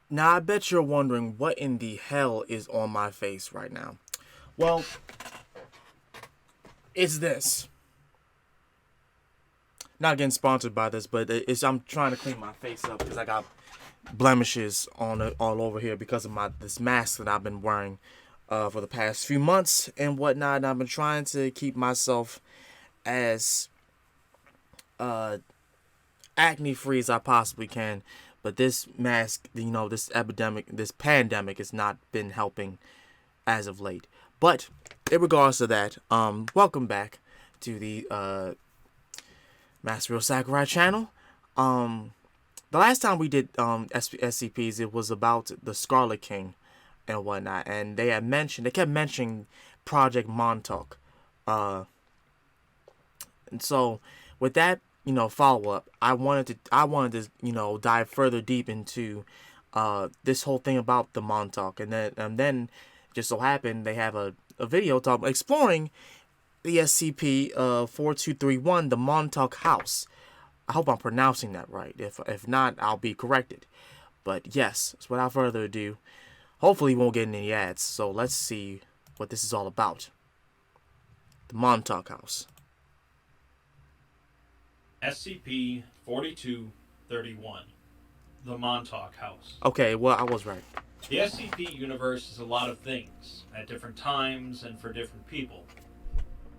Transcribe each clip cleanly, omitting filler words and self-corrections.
Now, I bet you're wondering what in the hell is on my face right now. Well, it's this. Not getting sponsored by this, but it's I'm trying to clean my face up because I got blemishes on it all over here because of this mask that I've been wearing for the past few months and whatnot. And I've been trying to keep myself as uh, acne free as I possibly can. But this mask, this epidemic, this pandemic has not been helping as of late. But in regards to that, welcome back to the Master Sakurai channel. The last time we did SCPs, it was about the Scarlet King and whatnot, and they kept mentioning Project Montauk. And so with that, follow up, I wanted to dive further deep into this whole thing about the Montauk, and then just so happened they have a video exploring the SCP 4231, the Montauk House. I hope I'm pronouncing that right. If not, I'll be corrected. But yes, so without further ado, hopefully we won't get any ads. So let's see what this is all about. The Montauk House. SCP-4231, the Montauk House. Okay, well, I was right. The SCP universe is a lot of things, at different times and for different people.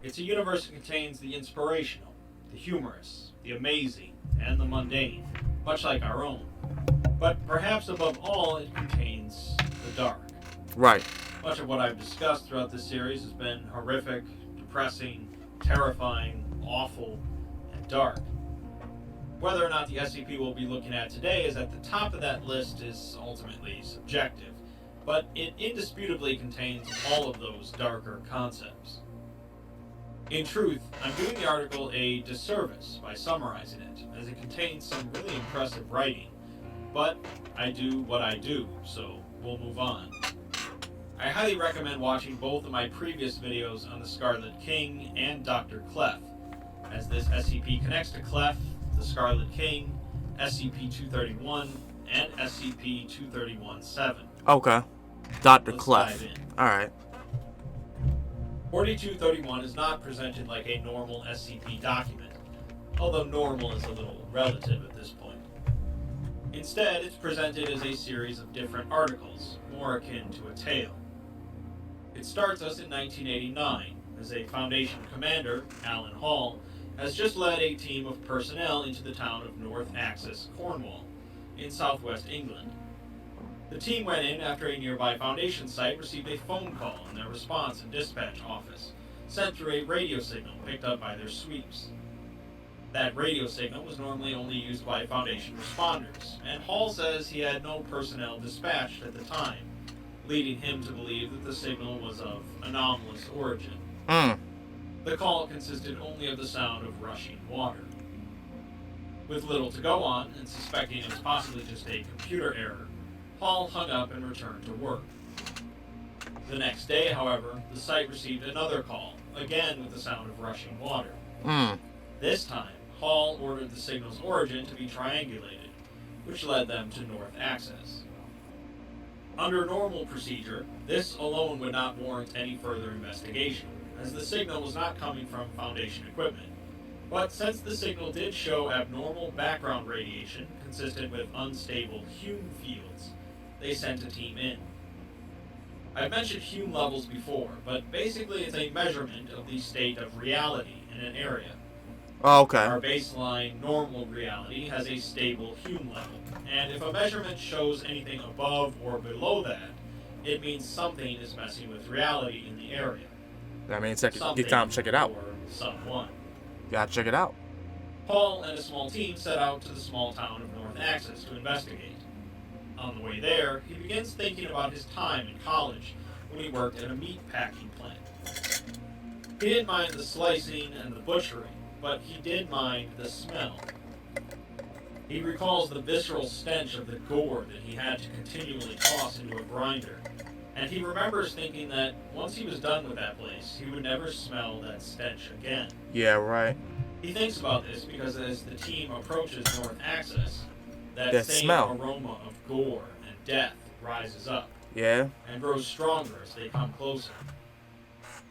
It's a universe that contains the inspirational, the humorous, the amazing, and the mundane, much like our own. But perhaps above all, it contains the dark. Right. Much of what I've discussed throughout this series has been horrific, depressing, terrifying, awful, and dark. Whether or not the SCP we'll be looking at today is at the top of that list is ultimately subjective, but it indisputably contains all of those darker concepts. In truth, I'm doing the article a disservice by summarizing it, as it contains some really impressive writing, but I do what I do, so we'll move on. I highly recommend watching both of my previous videos on the Scarlet King and Dr. Clef, as this SCP connects to Clef, the Scarlet King, SCP-231, and SCP-231-7. Okay. Dr. Let's Clef. dive in. Alright. 4231 is not presented like a normal SCP document, although normal is a little relative at this point. Instead, it's presented as a series of different articles, more akin to a tale. It starts us in 1989, as a Foundation commander, Alan Hall, has just led a team of personnel into the town of North Axis, Cornwall, in southwest England. The team went in after a nearby Foundation site received a phone call in their response and dispatch office, sent through a radio signal picked up by their sweeps. That radio signal was normally only used by Foundation responders, and Hall says he had no personnel dispatched at the time, leading him to believe that the signal was of anomalous origin. The call consisted only of the sound of rushing water. With little to go on, and suspecting it was possibly just a computer error, Hall hung up and returned to work. The next day, however, the site received another call, again with the sound of rushing water. This time, Hall ordered the signal's origin to be triangulated, which led them to North Axis. Under normal procedure, this alone would not warrant any further investigation, as the signal was not coming from Foundation equipment. But since the signal did show abnormal background radiation consistent with unstable Hume fields, they sent a team in. I've mentioned Hume levels before, but basically it's a measurement of the state of reality in an area. Okay. Our baseline normal reality has a stable Hume level, and if a measurement shows anything above or below that, it means something is messing with reality in the area. I mean, get time to check it out. Or someone. Gotta check it out. Paul and a small team set out to the small town of North Axis to investigate. On the way there, he begins thinking about his time in college when he worked at a meat packing plant. He didn't mind the slicing and the butchering, but he did mind the smell. He recalls the visceral stench of the gore that he had to continually toss into a grinder, and he remembers thinking that once he was done with that place, he would never smell that stench again. Yeah, right. He thinks about this because as the team approaches North Axis, that That same smell. aroma of gore and death rises up Yeah. and grows stronger as they come closer.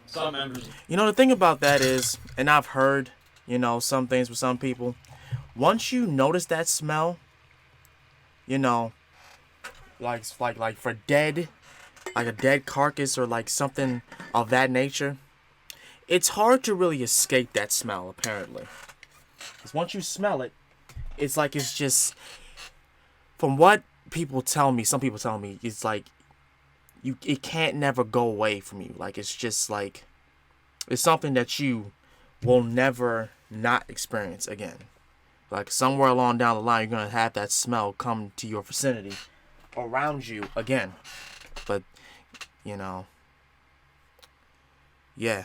Some members. You know, the thing about that is, and I've heard, some things with some people, once you notice that smell, you know, like for dead, like a dead carcass or like something of that nature, it's hard to really escape that smell, apparently. Because once you smell it, it's like it's just, from what people tell me, some people tell me, it's like, it can't never go away from you. Like, it's just like, it's something that you will never not experience again. Like, somewhere along down the line, you're going to have that smell come to your vicinity, around you again. But, yeah.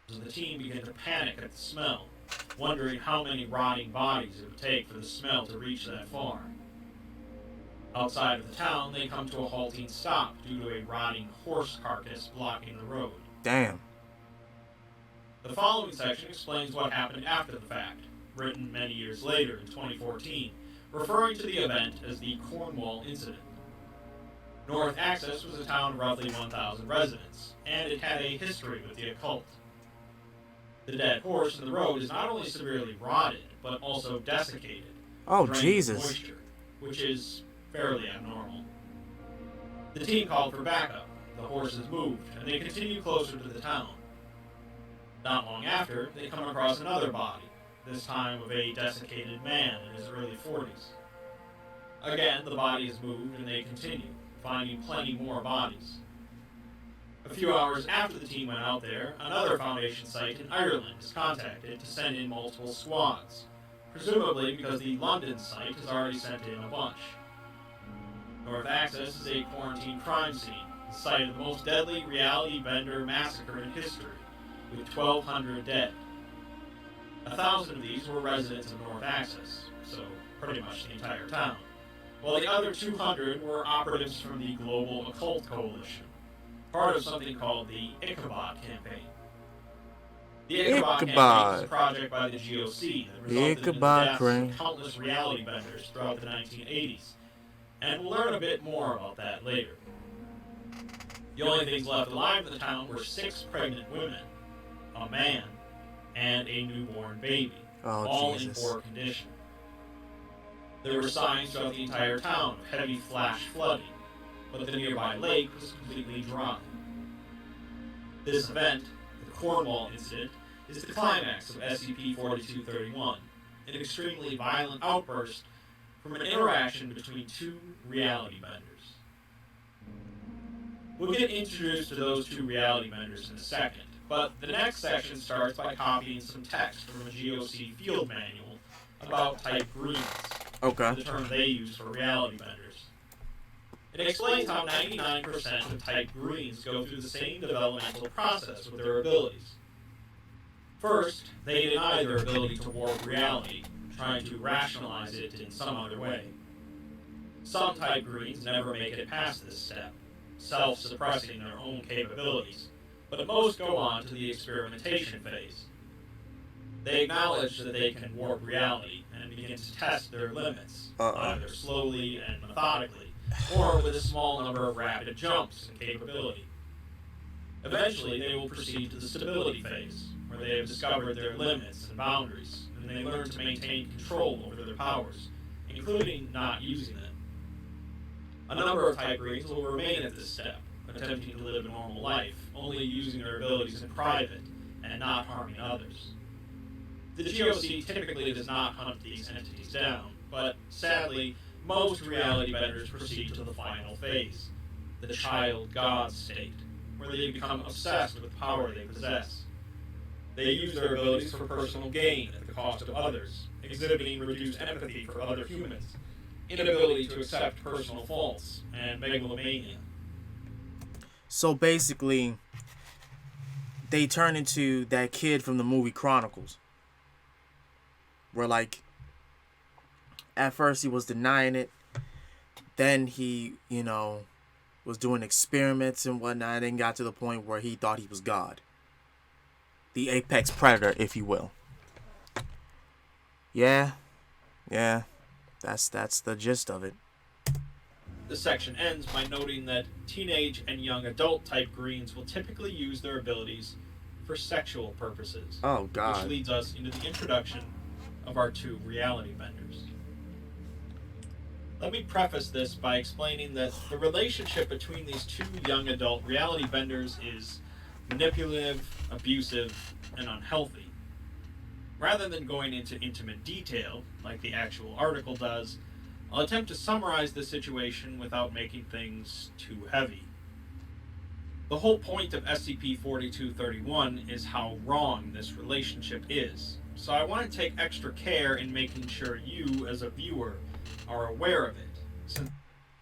The team begin to panic at the smell, wondering how many rotting bodies it would take for the smell to reach that far. Outside of the town, they come to a halting stop due to a rotting horse carcass blocking the road. Damn. The following section explains what happened after the fact, written many years later in 2014, referring to the event as the Cornwall incident. North Axis was a town of roughly 1,000 residents, and it had a history with the occult. The dead horse in the road is not only severely rotted, but also desiccated. Oh, drained of Jesus. moisture, which is fairly abnormal. The team called for backup. The horses moved, and they continued closer to the town. Not long after, they come across another body, this time of a desiccated man in his early 40s. Again, the body is moved, and they continue, finding plenty more bodies. A few hours after the team went out there, another Foundation site in Ireland is contacted to send in multiple squads, presumably because the London site has already sent in a bunch. North Axis is a quarantine crime scene, the site of the most deadly reality bender massacre in history, with 1,200 dead. 1,000 of these were residents of North Axis, so pretty much the entire town, while the other 200 were operatives from the Global Occult Coalition, part of something called the Ichabod campaign. The Ichabod campaign is a project by the GOC that resulted in the deaths of countless reality benders throughout the 1980s, and we'll learn a bit more about that later. The only things left alive in the town were 6 pregnant women, a man, and a newborn baby, all Jesus. in poor condition. There were signs throughout the entire town of heavy flash flooding, but the nearby lake was completely dry. This event, the Cornwall incident, is the climax of SCP-4231, an extremely violent outburst from an interaction between 2 reality benders. We'll get introduced to those 2 reality benders in a second, but the next section starts by copying some text from a GOC field manual about type greens, the term they use for reality benders. It explains how 99% of type greens go through the same developmental process with their abilities. First, they deny their ability to warp reality, trying to rationalize it in some other way. Some type greens never make it past this step, self-suppressing their own capabilities, but most go on to the experimentation phase. They acknowledge that they can warp reality and begin to test their limits, either slowly and methodically, or with a small number of rapid jumps in capability. Eventually, they will proceed to the stability phase, where they have discovered their limits and boundaries, and they learn to maintain control over their powers, including not using them. A number of type greens will remain at this step, attempting to live a normal life, only using their abilities in private and not harming others. The GOC typically does not hunt these entities down, but sadly, most reality benders proceed to the final phase, the child god state, where they become obsessed with the power they possess. They use their abilities for personal gain at the cost of others, exhibiting reduced empathy for other humans, inability to accept personal faults, and megalomania. So basically, they turn into that kid from the movie Chronicles, where like, at first he was denying it, then he, was doing experiments and whatnot, and then got to the point where he thought he was God. The apex predator, if you will. Yeah. That's the gist of it. The section ends by noting that teenage and young adult type greens will typically use their abilities for sexual purposes. Oh, God. Which leads us into the introduction of our two reality benders. Let me preface this by explaining that the relationship between these two young adult reality benders is manipulative, abusive, and unhealthy. Rather than going into intimate detail, like the actual article does, I'll attempt to summarize the situation without making things too heavy. The whole point of SCP-4231 is how wrong this relationship is, so I want to take extra care in making sure you, as a viewer, are aware of it.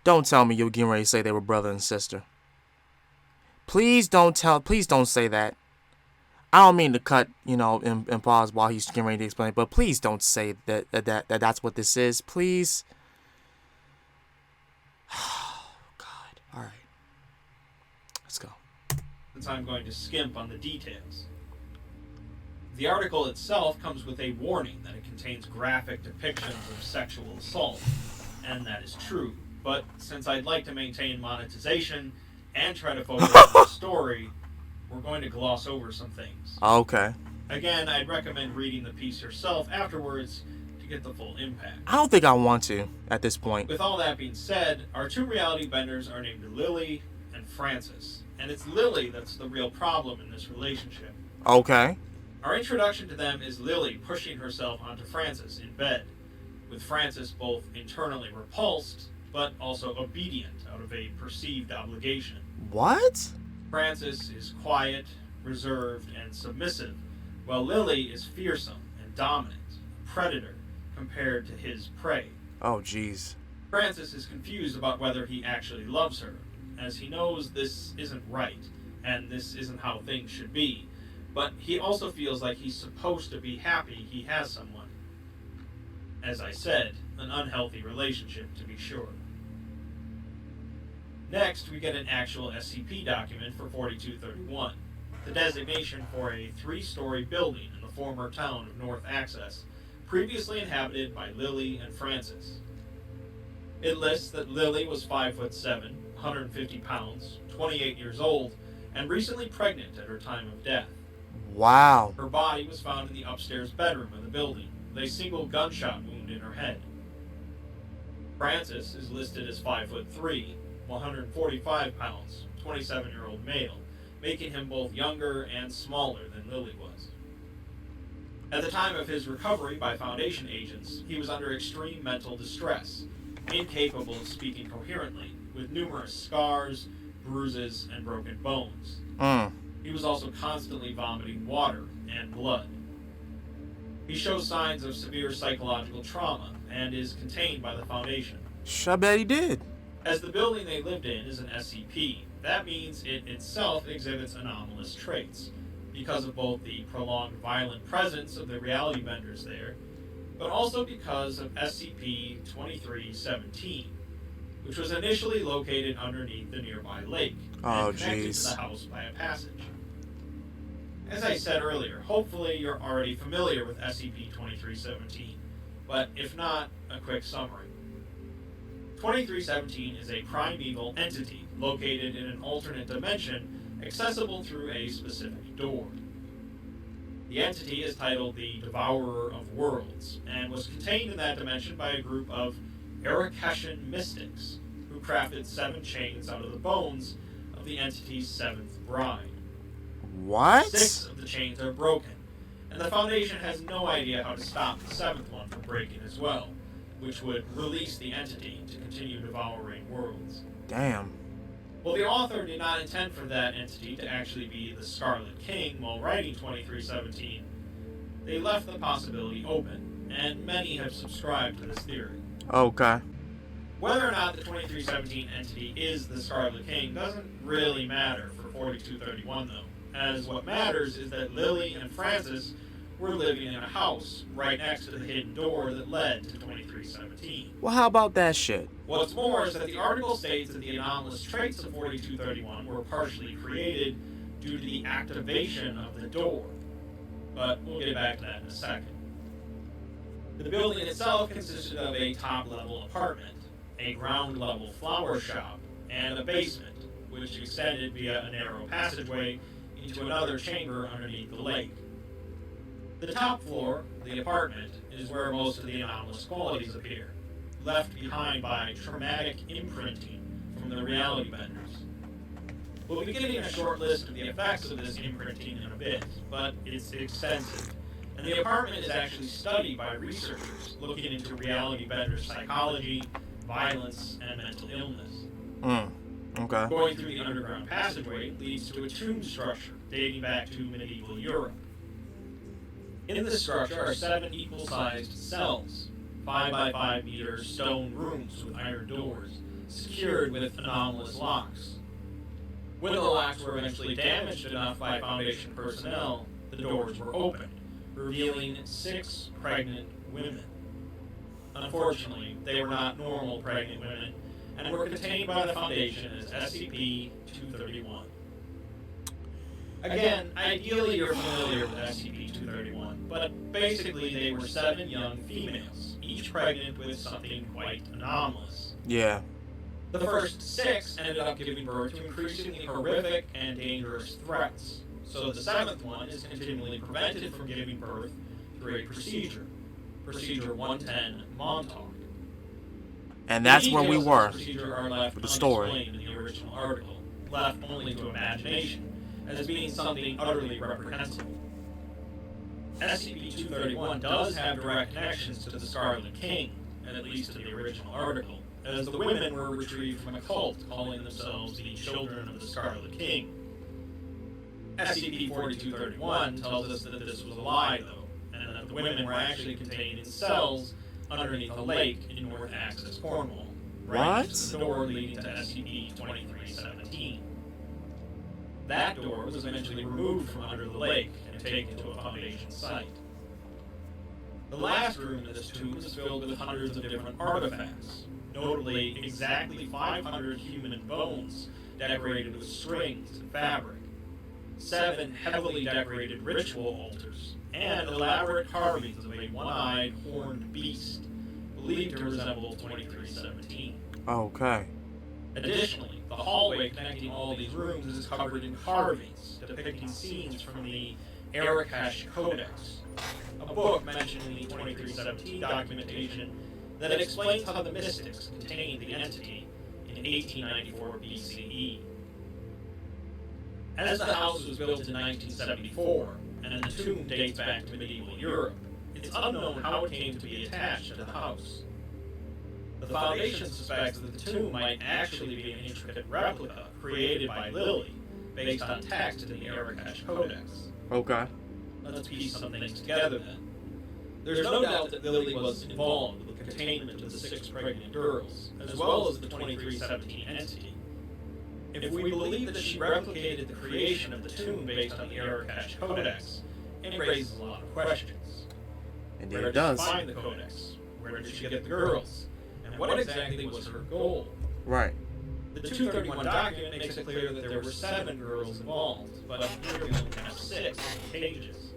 Don't tell me you're getting ready to say they were brother and sister. Please don't say that. I don't mean to cut, and pause while he's getting ready to explain, but please don't say that's what this is, please. Oh, God. All right. Let's go. Since I'm going to skimp on the details. The article itself comes with a warning that it contains graphic depictions of sexual assault, and that is true. But since I'd like to maintain monetization and try to focus on the story, we're going to gloss over some things. Okay. Again, I'd recommend reading the piece yourself afterwards to get the full impact. I don't think I want to at this point. With all that being said, our two reality benders are named Lily and Francis, and it's Lily that's the real problem in this relationship. Okay. Our introduction to them is Lily pushing herself onto Francis in bed, with Francis both internally repulsed, but also obedient out of a perceived obligation. What? Francis is quiet, reserved, and submissive, while Lily is fearsome and dominant, a predator compared to his prey. Oh, jeez. Francis is confused about whether he actually loves her, as he knows this isn't right, and this isn't how things should be, but he also feels like he's supposed to be happy he has someone. As I said, an unhealthy relationship to be sure. Next, we get an actual SCP document for 4231, the designation for a 3-story building in the former town of North Access, previously inhabited by Lily and Francis. It lists that Lily was 5'7", 150 pounds, 28 years old, and recently pregnant at her time of death. Wow. Her body was found in the upstairs bedroom of the building, with a single gunshot wound in her head. Francis is listed as 5'3", 145 pounds, 27-year-old male, making him both younger and smaller than Lily was. At the time of his recovery by Foundation agents, he was under extreme mental distress, incapable of speaking coherently, with numerous scars, bruises, and broken bones. He was also constantly vomiting water and blood. He shows signs of severe psychological trauma and is contained by the Foundation. I bet he did. As the building they lived in is an SCP, that means it itself exhibits anomalous traits, because of both the prolonged violent presence of the reality benders there, but also because of SCP-2317, which was initially located underneath the nearby lake and connected to the house by a passage. As I said earlier, hopefully you're already familiar with SCP-2317, but if not, a quick summary. 2317 is a primeval entity located in an alternate dimension accessible through a specific door. The entity is titled the Devourer of Worlds and was contained in that dimension by a group of Arakeshan mystics who crafted 7 chains out of the bones of the entity's 7th bride. What? 6 of the chains are broken, and the Foundation has no idea how to stop the 7th one from breaking as well, which would release the entity to continue devouring worlds. Damn. Well, the author did not intend for that entity to actually be the Scarlet King while writing 2317. They left the possibility open, and many have subscribed to this theory. Okay. Whether or not the 2317 entity is the Scarlet King doesn't really matter for 4231 though, as what matters is that Lily and Francis were living in a house right next to the hidden door that led to 2317. Well, how about that shit? What's more is that the article states that the anomalous traits of 4231 were partially created due to the activation of the door. But we'll get back to that in a second. The building itself consisted of a top-level apartment, a ground-level flower shop, and a basement, which extended via a narrow passageway into another chamber underneath the lake. The top floor, the apartment, is where most of the anomalous qualities appear, left behind by traumatic imprinting from the reality benders. We'll be giving a short list of the effects of this imprinting in a bit, but it's extensive, and the apartment is actually studied by researchers looking into reality benders' psychology, violence, and mental illness. Okay. Going through the underground passageway leads to a tomb structure dating back to medieval Europe. In this structure are 7 equal-sized cells, 5 by 5 meter stone rooms with iron doors, secured with anomalous locks. When the locks were eventually damaged enough by Foundation personnel, the doors were opened, revealing 6 pregnant women. Unfortunately, they were not normal pregnant women, and were contained by the Foundation as SCP-231. Again, ideally you're familiar with SCP-231, but basically they were 7 young females, each pregnant with something quite anomalous. Yeah. The first 6 ended up giving birth to increasingly horrific and dangerous threats, so the 7th one is continually prevented from giving birth through a procedure, Procedure 110 Montauk. And that's where we were with the story. In the original article, left only to imagination, as being something utterly reprehensible. SCP-231 does have direct connections to the Scarlet King, at least in the original article, as the women were retrieved from a cult calling themselves the Children of the Scarlet King. SCP-4231 tells us that this was a lie, though, and that the women were actually contained in cells underneath a lake in North Axis, Cornwall, right next to the door leading to SCP-2317. That door was eventually removed from under the lake and taken to a Foundation site. The last room in this tomb is filled with hundreds of different artifacts, notably exactly 500 human bones decorated with strings and fabric, 7 heavily decorated ritual altars, and elaborate carvings of a one-eyed, horned beast, believed to resemble 2317. Okay. Additionally, the hallway connecting all these rooms is covered in carvings depicting scenes from the Arakash Codex, a book mentioned in the 2317 documentation that explains how the mystics contained the entity in 1894 BCE. As the house was built in 1974, and the tomb dates back to medieval Europe, it's unknown how it came to be attached to the house. The Foundation suspects that the tomb might actually be an intricate replica created by Lily, based on text in the Arakash Codex. Okay. Let's piece some things together then. There's no doubt that Lily was involved with the containment of the 6 pregnant girls, as well as the 2317 entity. If we believe that she replicated the creation of the tomb based on the Arakash Codex, it raises a lot of questions. Indeed Where it did does. she find the Codex? Where did she get the girls? And what exactly was her goal? Right. The 231 document makes it clear that there were 7 girls involved, but here we only have 6 pages.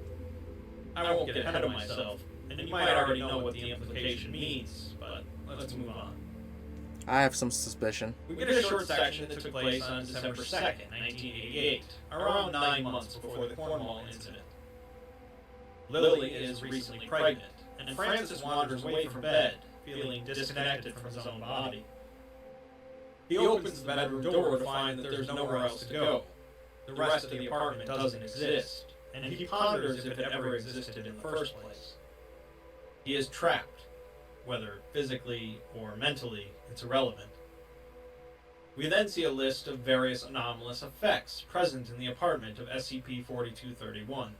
I won't get ahead of myself, and you might already know what the implication means, but let's move on. I have some suspicion. We get a short section that took place on December 2nd, 1988, around 9 months before the Cornwall incident. Lily is recently pregnant, and Francis wanders away from bed, feeling disconnected from his own body. He opens the bedroom door to find that there's nowhere else to go. The rest of the apartment doesn't exist, and he ponders if it ever existed in the first place. He is trapped, whether physically or mentally, it's irrelevant. We then see a list of various anomalous effects present in the apartment of SCP-4231.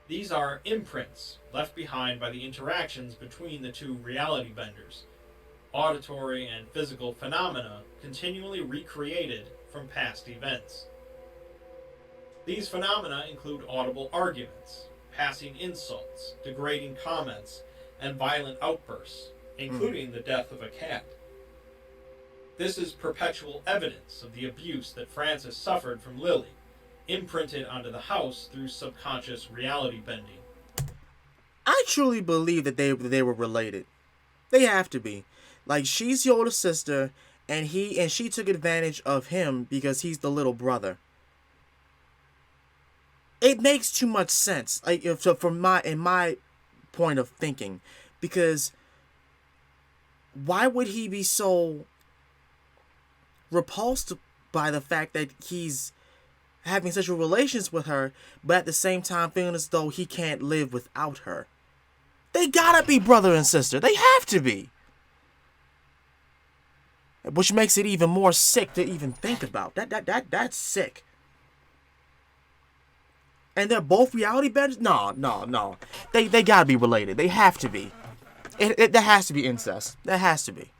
These are imprints left behind by the interactions between the 2 reality benders, auditory and physical phenomena continually recreated from past events. These phenomena include audible arguments, passing insults, degrading comments, and violent outbursts, including the death of a cat. This is perpetual evidence of the abuse that Francis suffered from Lily, imprinted onto the house through subconscious reality bending. truly believe that they were related. They have to be. Like, she's the older sister, and she took advantage of him because he's the little brother. It makes too much sense, like, so in my point of thinking, because why would he be so repulsed by the fact that he's having sexual relations with her, but at the same time feeling as though he can't live without her? They gotta be brother and sister. They have to be. Which makes it even more sick to even think about. That's sick. And they're both reality benders? No. They gotta be related. They have to be. There has to be incest. There has to be.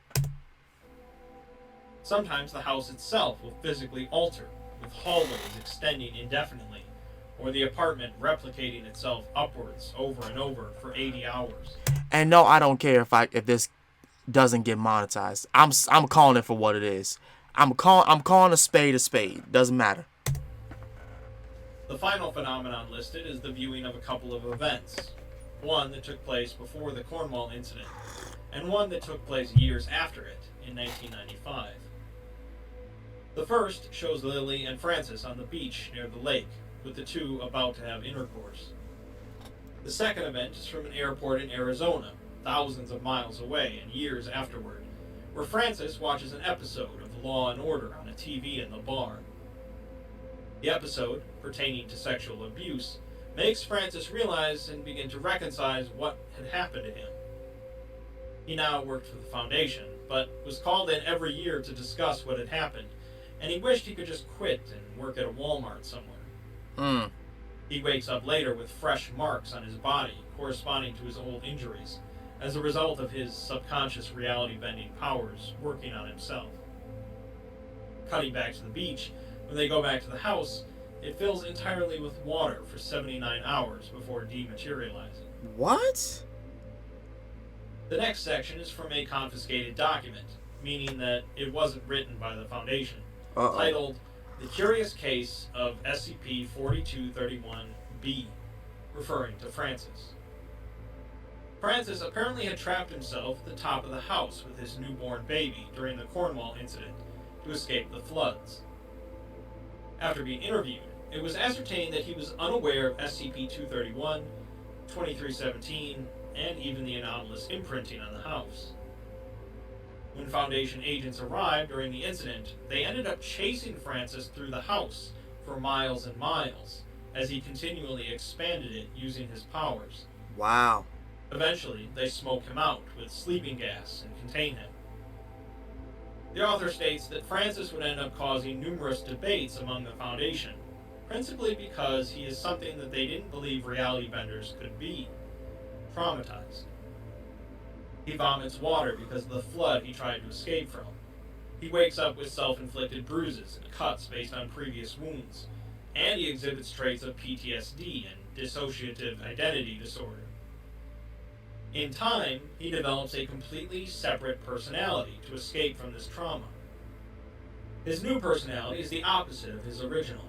Sometimes the house itself will physically alter, with hallways extending indefinitely, or the apartment replicating itself upwards over and over for 80 hours. And no, I don't care if this doesn't get monetized. I'm calling it for what it is. I'm calling a spade a spade. Doesn't matter. The final phenomenon listed is the viewing of a couple of events. One that took place before the Cornwall incident, and one that took place years after it, in 1995. The first shows Lily and Francis on the beach near the lake, with the two about to have intercourse. The second event is from an airport in Arizona, thousands of miles away and years afterward, where Francis watches an episode of Law and Order on a TV in the bar. The episode, pertaining to sexual abuse, makes Francis realize and begin to reconcile what had happened to him. He now worked for the Foundation, but was called in every year to discuss what had happened, and he wished he could just quit and work at a Walmart somewhere. He wakes up later with fresh marks on his body corresponding to his old injuries, as a result of his subconscious reality-bending powers working on himself. Cutting back to the beach, when they go back to the house, it fills entirely with water for 79 hours before dematerializing. What? The next section is from a confiscated document, meaning that it wasn't written by the Foundation, titled The Curious Case of SCP-4231-B, referring to Francis. Francis apparently had trapped himself at the top of the house with his newborn baby during the Cornwall incident to escape the floods. After being interviewed, it was ascertained that he was unaware of SCP-231, 2317, and even the anomalous imprinting on the house. When Foundation agents arrived during the incident, they ended up chasing Francis through the house for miles and miles, as he continually expanded it using his powers. Wow. Eventually, they smoke him out with sleeping gas and contain him. The author states that Francis would end up causing numerous debates among the Foundation, principally because he is something that they didn't believe reality benders could be: traumatized. He vomits water because of the flood he tried to escape from. He wakes up with self-inflicted bruises and cuts based on previous wounds, and he exhibits traits of PTSD and dissociative identity disorder. In time, he develops a completely separate personality to escape from this trauma. His new personality is the opposite of his original: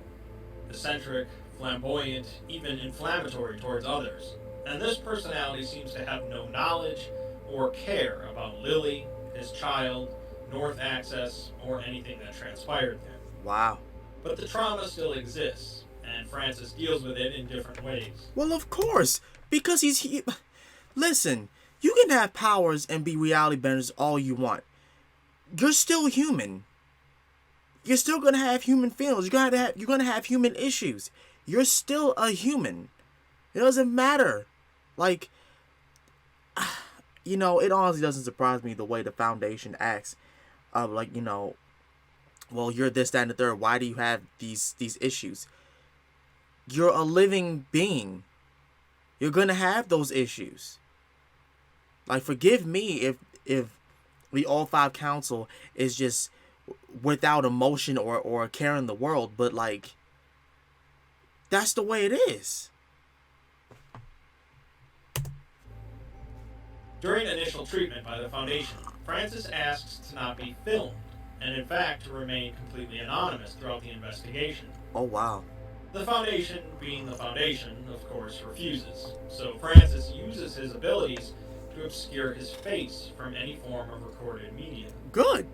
eccentric, flamboyant, even inflammatory towards others, and this personality seems to have no knowledge or care about Lily, his child, North Access, or anything that transpired there. Wow. But the trauma still exists, and Francis deals with it in different ways. Well, of course, because listen, you can have powers and be reality benders all you want. You're still human. You're still gonna have human feelings. You're gonna have human issues. You're still a human. It doesn't matter. Like, it honestly doesn't surprise me the way the Foundation acts. Well, you're this, that, and the third. Why do you have these issues? You're a living being. You're gonna have those issues. Like, forgive me if the All Five Council is just without emotion or care in the world, but like, that's the way it is. During initial treatment by the Foundation, Francis asks to not be filmed, and in fact to remain completely anonymous throughout the investigation. Oh, wow. The Foundation, being the Foundation, of course, refuses, so Francis uses his abilities to obscure his face from any form of recorded media. Good.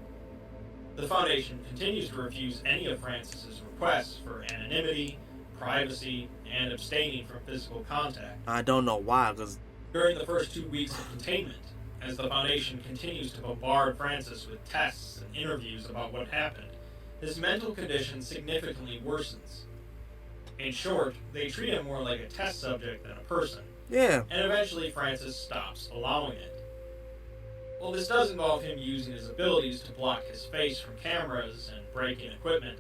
The Foundation continues to refuse any of Francis's requests for anonymity, privacy, and abstaining from physical contact. I don't know why, because During the first 2 weeks of containment, as the Foundation continues to bombard Francis with tests and interviews about what happened, his mental condition significantly worsens. In short, they treat him more like a test subject than a person, yeah. and eventually Francis stops allowing it. While this does involve him using his abilities to block his face from cameras and breaking equipment,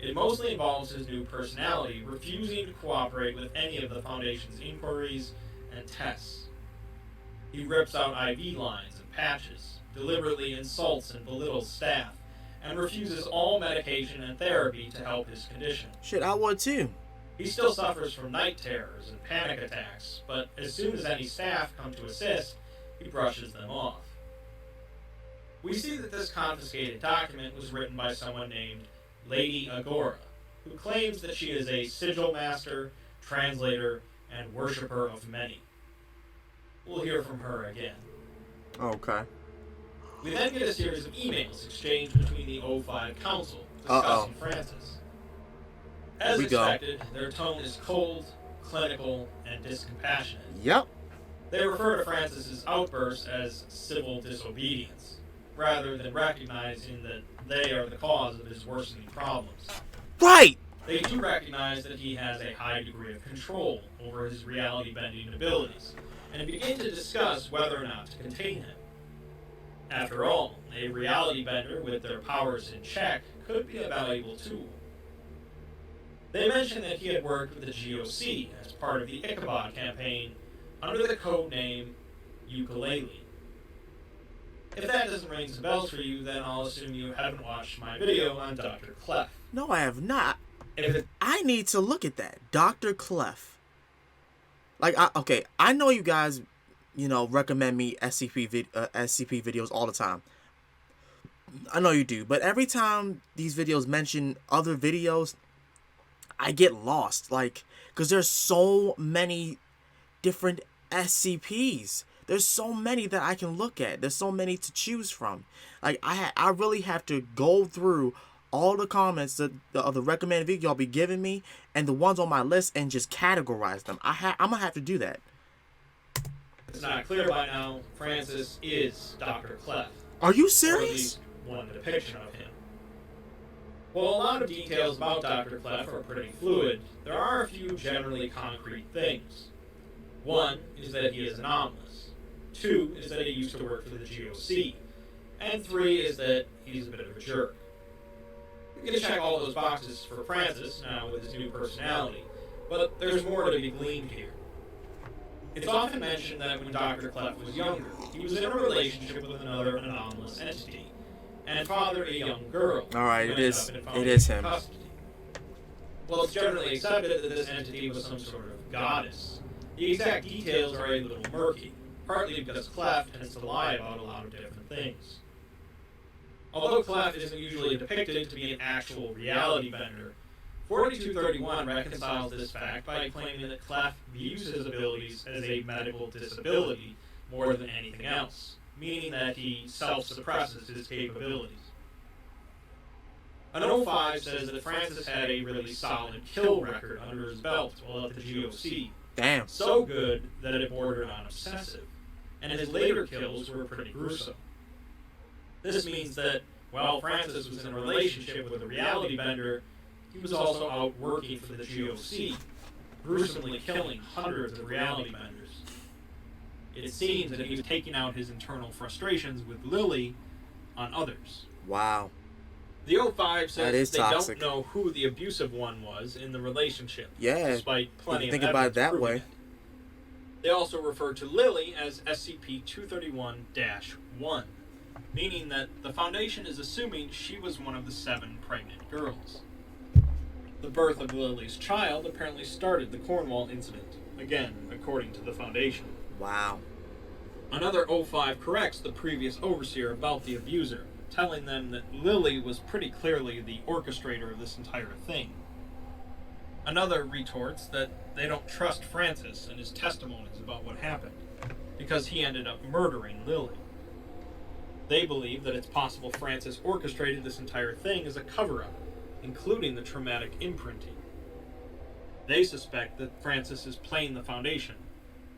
it mostly involves his new personality refusing to cooperate with any of the Foundation's inquiries and tests. He rips out IV lines and patches, deliberately insults and belittles staff, and refuses all medication and therapy to help his condition. Shit, I would too. He still suffers from night terrors and panic attacks, but as soon as any staff come to assist, he brushes them off. We see that this confiscated document was written by someone named Lady Agora, who claims that she is a sigil master, translator, and worshipper of many. We'll hear from her again. Okay. We then get a series of emails exchanged between the O5 Council discussing Francis. As expected, their tone is cold, clinical, and discompassionate. Yep. They refer to Francis's outbursts as civil disobedience, rather than recognizing that they are the cause of his worsening problems. Right! They do recognize that he has a high degree of control over his reality-bending abilities, and begin to discuss whether or not to contain him. After all, a reality bender with their powers in check could be a valuable tool. They mentioned that he had worked with the GOC as part of the Ichabod campaign under the code name Ukulele. If that doesn't ring some bells for you, then I'll assume you haven't watched my video on Dr. Clef. No, I have not. If it, I need to look at that. Dr. Clef. Like, I know you guys, recommend me SCP videos all the time. I know you do. But every time these videos mention other videos, I get lost. Like, because there's so many different SCPs. There's so many that I can look at. There's so many to choose from. Like, I really have to go through all the comments of the recommended video y'all be giving me and the ones on my list and just categorize them. I'm gonna have to do that. It's not clear by now, Francis is Dr. Clef. Are you Or at serious? least one depiction of him. While a lot of details about Dr. Clef are pretty fluid, there are a few generally concrete things. One is that he is anomalous. 2 is that he used to work for the GOC. And 3 is that he's a bit of a jerk. We can check all those boxes for Francis now with his new personality, but there's more to be gleaned here. It's often mentioned that when Dr. Clef was younger, he was in a relationship with another anomalous entity, and fathered a young girl. Alright, who it ended is up in him. custody. Well, it's generally accepted that this entity was some sort of goddess. The exact details are a little murky, partly because Clef tends to lie about a lot of different things. Although Clef isn't usually depicted to be an actual reality bender, 4231 reconciles this fact by claiming that Clef views his abilities as a medical disability more than anything else, meaning that he self-suppresses his capabilities. An 05 says that Francis had a really solid kill record under his belt while at the GOC. Damn. So good that it bordered on obsessive, and his later kills were pretty gruesome. This means that while Francis was in a relationship with a reality bender, he was also out working for the GOC, gruesomely killing hundreds of reality benders. It seems that he was taking out his internal frustrations with Lily on others. Wow. The 05 says they toxic. don't know who the abusive one was in the relationship, Yeah. despite plenty of Think evidence about it that proving way. it. They also refer to Lily as SCP-231-1, meaning that the Foundation is assuming she was one of the 7 pregnant girls. The birth of Lily's child apparently started the Cornwall incident, again, according to the Foundation. Wow. Another 05 corrects the previous overseer about the abuser, telling them that Lily was pretty clearly the orchestrator of this entire thing. Another retorts that they don't trust Francis and his testimonies about what happened, because he ended up murdering Lily. They believe that it's possible Francis orchestrated this entire thing as a cover-up, including the traumatic imprinting. They suspect that Francis is playing the Foundation,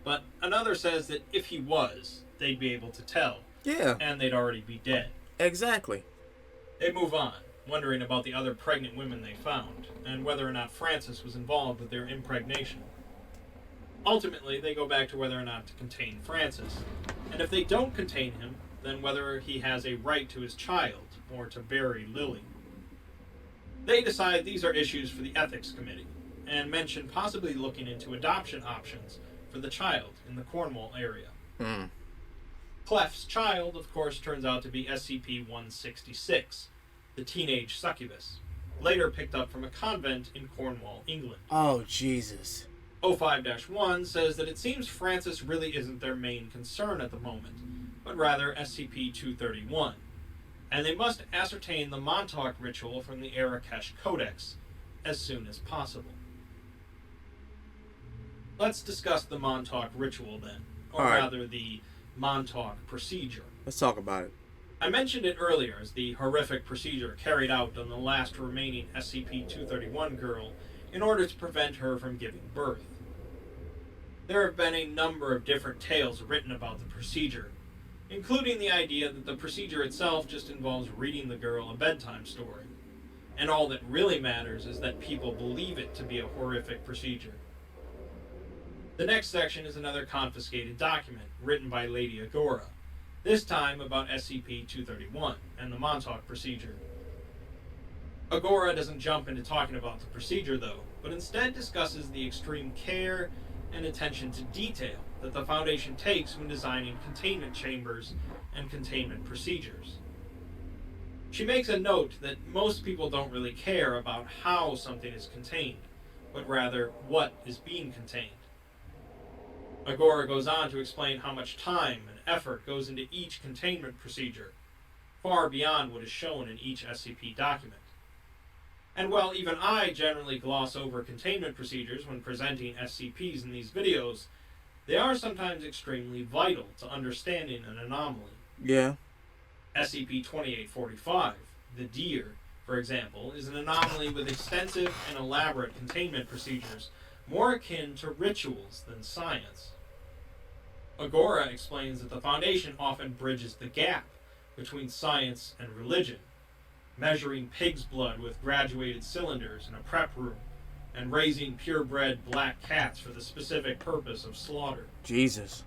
but another says that if he was, they'd be able to tell, Yeah, and they'd already be dead. exactly. They move on, wondering about the other pregnant women they found, and whether or not Francis was involved with their impregnation. Ultimately, they go back to whether or not to contain Francis, and if they don't contain him, then whether he has a right to his child, or to bury Lily. They decide these are issues for the Ethics Committee, and mention possibly looking into adoption options for the child in the Cornwall area. Clef's child, of course, turns out to be SCP-166, the teenage succubus, later picked up from a convent in Cornwall, England. Oh, Jesus. 05-1 says that it seems Francis really isn't their main concern at the moment, but rather SCP-231, and they must ascertain the Montauk ritual from the Arakesh Codex as soon as possible. Let's discuss the Montauk ritual then, or rather the Montauk procedure. Let's talk about it. I mentioned it earlier as the horrific procedure carried out on the last remaining SCP-231 girl in order to prevent her from giving birth. There have been a number of different tales written about the procedure, including the idea that the procedure itself just involves reading the girl a bedtime story, and all that really matters is that people believe it to be a horrific procedure. The next section is another confiscated document written by Lady Agora, this time about SCP-231 and the Montauk procedure. Agora doesn't jump into talking about the procedure though, but instead discusses the extreme care and attention to detail that the Foundation takes when designing containment chambers and containment procedures. She makes a note that most people don't really care about how something is contained, but rather what is being contained. Agora goes on to explain how much time and effort goes into each containment procedure, far beyond what is shown in each SCP document. And while even I generally gloss over containment procedures when presenting SCPs in these videos, they are sometimes extremely vital to understanding an anomaly. Yeah. SCP-2845, the deer, for example, is an anomaly with extensive and elaborate containment procedures more akin to rituals than science. Agora explains that the Foundation often bridges the gap between science and religion, measuring pig's blood with graduated cylinders in a prep room, and raising purebred black cats for the specific purpose of slaughter. Jesus.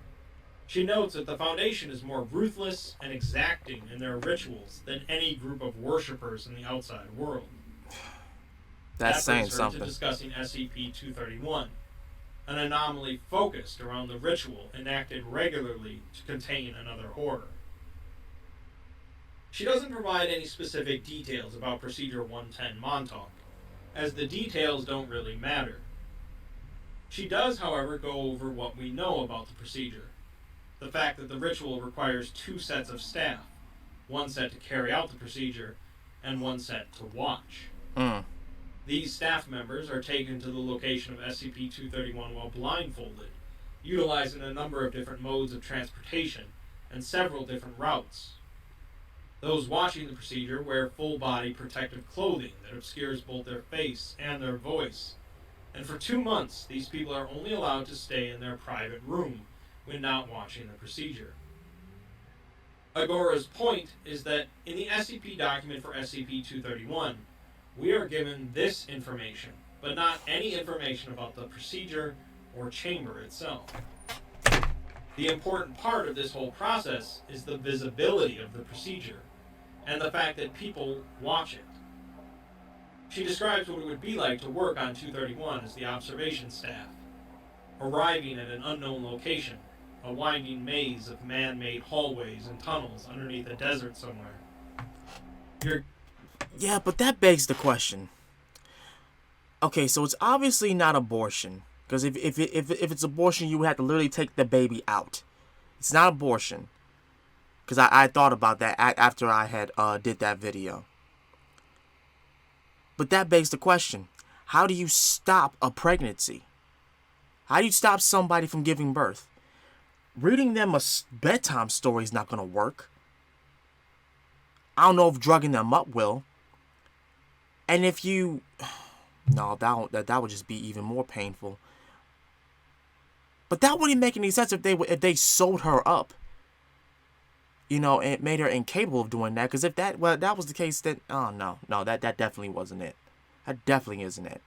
She notes that the Foundation is more ruthless and exacting in their rituals than any group of worshippers in the outside world. That's saying brings her something. to discussing SCP-231, an anomaly focused around the ritual enacted regularly to contain another horror. She doesn't provide any specific details about Procedure 110 Montauk, as the details don't really matter. She does, however, go over what we know about the procedure. The fact that the ritual requires 2 sets of staff, one set to carry out the procedure, and one set to watch. These staff members are taken to the location of SCP-231 while blindfolded, utilizing a number of different modes of transportation and several different routes. Those watching the procedure wear full-body protective clothing that obscures both their face and their voice, and for 2 months these people are only allowed to stay in their private room when not watching the procedure. Agora's point is that in the SCP document for SCP-231, we are given this information, but not any information about the procedure or chamber itself. The important part of this whole process is the visibility of the procedure, and the fact that people watch it. She describes what it would be like to work on 231 as the observation staff, arriving at an unknown location, a winding maze of man-made hallways and tunnels underneath a desert somewhere. Yeah, but that begs the question. Okay, so it's obviously not abortion, because if it's abortion, you would have to literally take the baby out. It's not abortion, because I thought about that after I had did that video. But that begs the question: How do you stop a pregnancy? How do you stop somebody from giving birth? Reading them a bedtime story is not going to work. I don't know if drugging them up will. And if you... No, that would just be even more painful. But that wouldn't make any sense if they sewed her up. You know, and made her incapable of doing that. Because if that was the case, then... Oh, no, that definitely wasn't it. That definitely isn't it.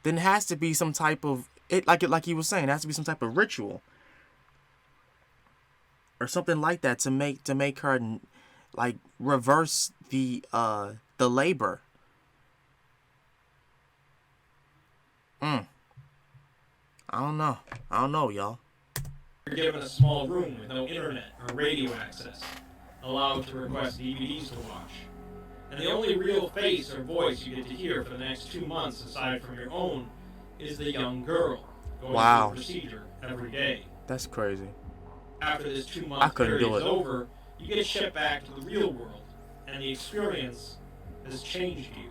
Then it has to be some type of... Like he was saying, it has to be some type of ritual. Or something like that to make her, like, reverse the labor. I don't know, y'all. You're given a small room with no internet or radio access, allowed to request DVDs to watch. And the only real face or voice you get to hear for the next 2 months, aside from your own, is the young girl going through the procedure every day. That's crazy. After this 2-month period is over, you get shipped back to the real world, and the experience has changed you.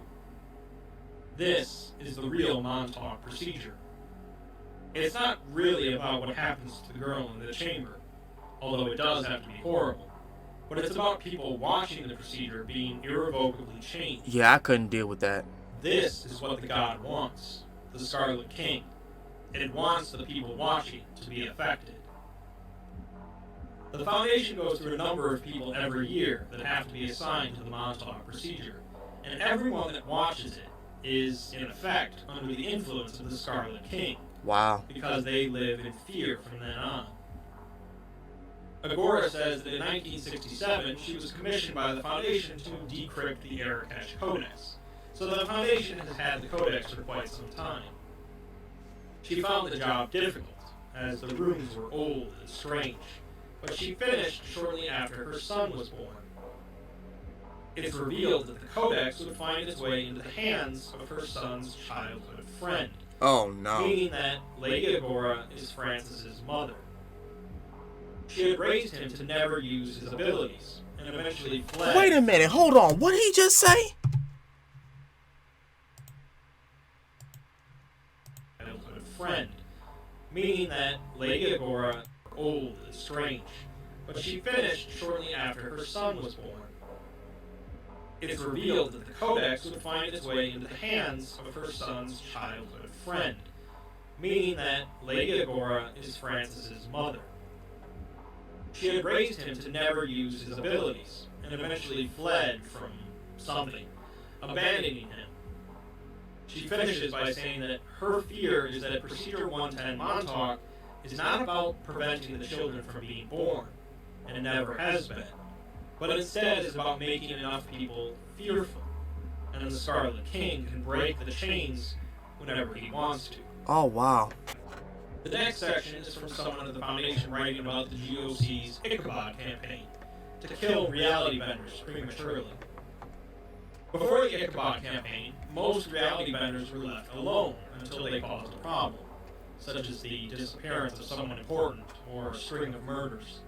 This is the real Montauk procedure. It's not really about what happens to the girl in the chamber, although it does have to be horrible. But it's about people watching the procedure being irrevocably changed. Yeah, I couldn't deal with that. This is what the god wants, the Scarlet King. And it wants the people watching to be affected. The Foundation goes through a number of people every year that have to be assigned to the Montauk procedure, and everyone that watches it is, in effect, under the influence of the Scarlet King. Wow. Because they live in fear from then on. Agora says that in 1967, she was commissioned by the Foundation to decrypt the Arakesh Codex, so the Foundation has had the Codex for quite some time. She found the job difficult, as the rooms were old and strange, but she finished shortly after her son was born. It's revealed that the Codex would find its way into the hands of her son's childhood friend. Oh, no. Meaning that Lady Agora is Francis's mother. She had raised him to never use his abilities, and eventually fled. Wait a minute, hold on. What did he just say? Childhood friend. Meaning that Lady Agora, old and strange, but she finished shortly after her son was born. It's revealed that the Codex would find its way into the hands of her son's childhood friend, meaning that Lady Agora is Francis's mother. She had raised him to never use his abilities, and eventually fled from something, abandoning him. She finishes by saying that her fear is that Procedure 110 Montauk is not about preventing the children from being born, and it never has been, but instead is about making enough people fearful, and then the Scarlet King can break the chains whenever he wants to. Oh, wow. The next section is from someone at the Foundation writing about the GOC's Ichabod campaign, to kill reality benders prematurely. Before the Ichabod campaign, most reality benders were left alone until they caused a problem, such as the disappearance of someone important or a string of murders.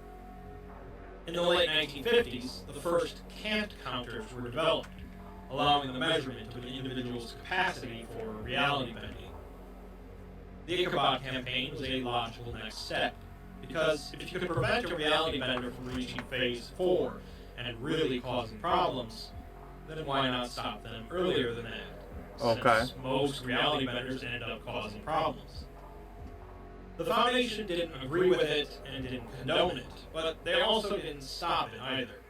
In the late 1950s, the first cant counters were developed, allowing the measurement of an individual's capacity for reality bending. The Ichabod campaign was a logical next step, because if you could prevent a reality bender from reaching phase 4 and really causing problems, then why not stop them earlier than that? Okay. Since most reality benders ended up causing problems. The Foundation didn't agree with it and didn't condone it, but they also didn't stop it either,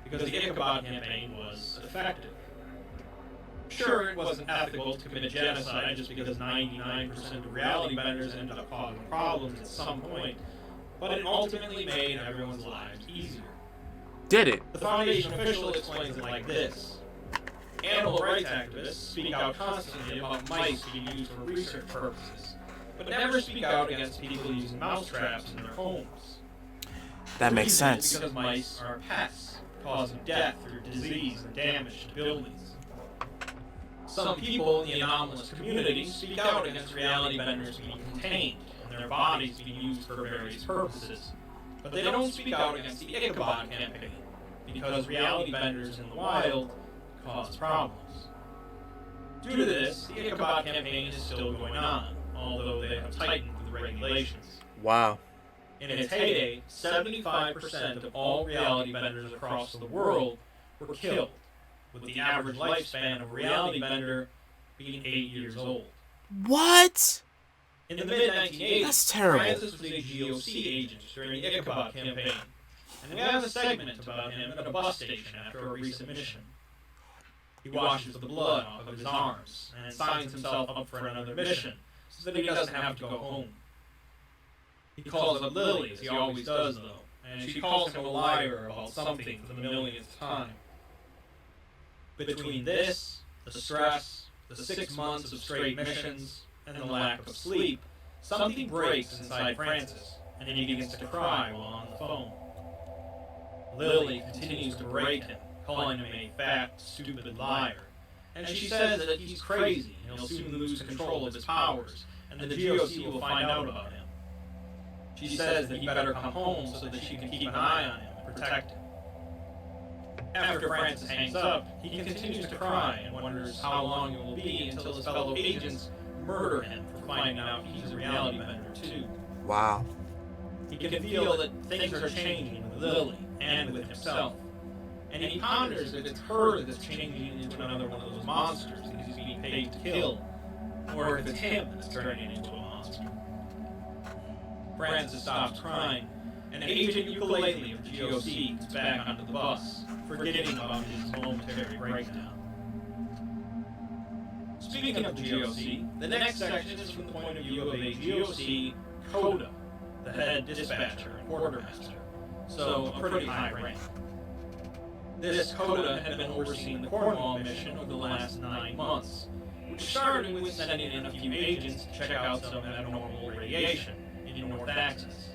because the Ichabod campaign was effective. Sure, it wasn't ethical to commit genocide just because 99% of reality benders ended up causing problems at some point, but it ultimately made everyone's lives easier. Did it? The Foundation official explains it like this. Animal rights activists speak out constantly about mice being used for research purposes, but never speak out against people using mousetraps in their homes. That makes sense. Because mice are pests, causing death through disease and damage to buildings. Some people in the anomalous community speak out against reality benders being contained and their bodies being used for various purposes, but they don't speak out against the Ichabod campaign, because reality benders in the wild cause problems. Due to this, the Ichabod campaign is still going on, although they have tightened the regulations. Wow. In its heyday, 75% of all reality benders across the world were killed, with the average lifespan of a reality bender being 8 years old. What? In the mid-1980s, That's terrible. Francis was a GOC agent during the Ichabod campaign, and we have a segment about him at a bus station after a recent mission. He washes the blood off of his arms and signs himself up for another mission so that he doesn't have to go home. He calls up Lily, as he always does, though, and she calls him a liar about something for the millionth time. Between this, the stress, the 6 months of straight missions, and the lack of sleep, something breaks inside Francis, and he begins to cry while on the phone. Lily continues to berate him, calling him a fat, stupid liar, and she says that he's crazy and he'll soon lose control of his powers, and the GOC will find out about him. She says that he better come home so that she can keep an eye on him and protect him. After Francis hangs up, he continues to cry and wonders how long it will be until his fellow agents murder him for finding out he's a reality bender too. Wow. He can feel that things are changing with Lily and with himself, and he ponders if it's her that's changing into another one of those monsters that he's being paid to kill, or if it's him that's turning into a monster. Francis stops crying, and Agent Ukulele of the GOC gets back onto the bus, forgetting about his momentary breakdown. Speaking of the GOC, the next section is from the point of view of a GOC Coda, the head dispatcher and quartermaster, so a pretty high rank. This Coda had been overseeing the Cornwall mission over the last 9 months, which started with sending in a few agents to check out some abnormal radiation in North Axis.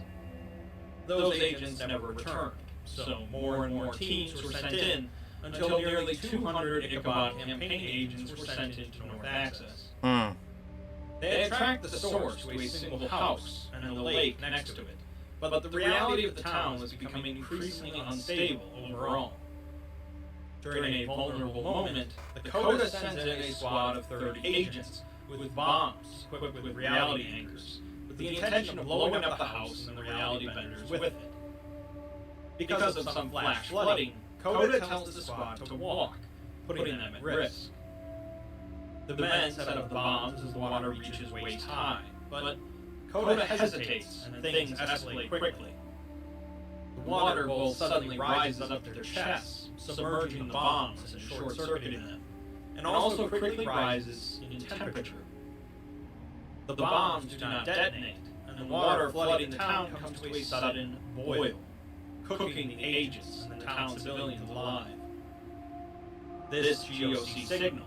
Those agents never returned, so more and more teams were sent in until nearly 200 Ichabod campaign agents were sent into North Axis. They had tracked the source to a single house and a lake next to it, but the reality of the town was becoming increasingly unstable overall. During a vulnerable moment, the Coda sends in a squad of 30 agents with bombs equipped with reality anchors, with the intention of blowing up the house and the reality benders with it. Because of some flash flooding, Coda tells the squad to walk, putting them at risk. The men set up the bombs as the water reaches waist high, but Coda hesitates and things escalate quickly. The water bowl suddenly rises up to their chests, submerging the bombs and short-circuiting them, and also quickly rises in temperature. The bombs do not detonate, and the water flooding the town comes to a sudden boil, cooking the agents and the town civilians alive. This GOC signal,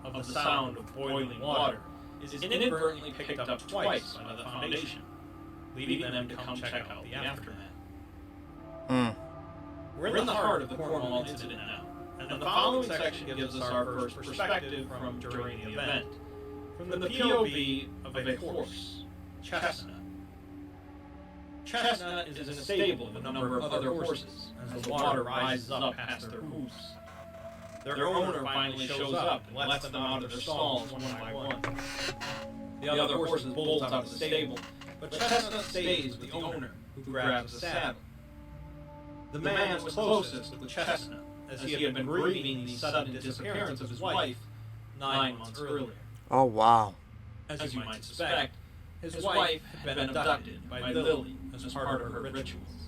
of the sound of boiling water, is inadvertently picked up twice by the Foundation, leading them to come check out the aftermath. We're in the heart of the Cornwall incident now, and the following section gives us our first perspective from during the event, from the POV of a horse, Chestnut. Chestnut is in a stable with a number of other horses, as the water rises up past their hooves. Their owner finally shows up and lets them out of their stalls one by one. The other horses bolt out of the stable, but Chestnut stays with the owner, who grabs the saddle. The man was closest with Chestnut, as he had been grieving the sudden disappearance of his wife 9 months earlier. Oh, wow. As you might suspect, his wife had been abducted by Lily as part of her rituals.